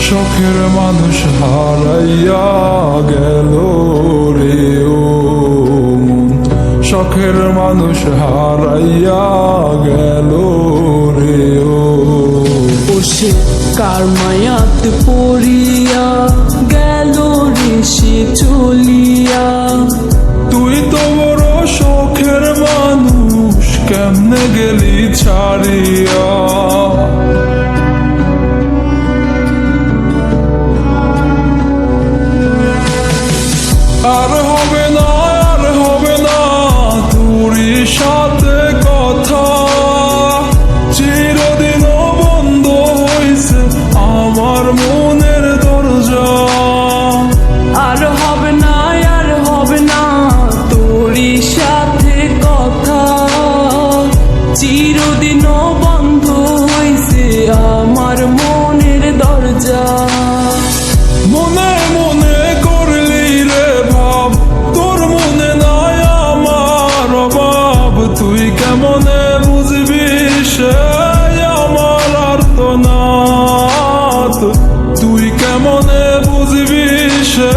শখের মানুষ হারাইয়া গেল রে ও মন, শখের মানুষ হারাইয়া গেল রে ও। সে কার মায়াত পড়িয়া গেল রে সে চলিয়া। তুই তো বড় শখের মানুষ, কেমনে গেলি ছাড়িয়া। আর হবে না, আর হবে না তোরই সাথে কথা, চিরদিনও বন্ধ হইছে আমার মনের দরজা। আর হবে না, আর হবে না তোরই সাথে কথা, চিরদিনও বন্ধ হইছে আমার মনের দরজা। মনে মনে করলি রে ভাব, তোর মনে নাই আমার অভাব। তুই কেমনে বুঝবি সে আমার আর্তনাদ, তুই কেমনে বুঝবি সে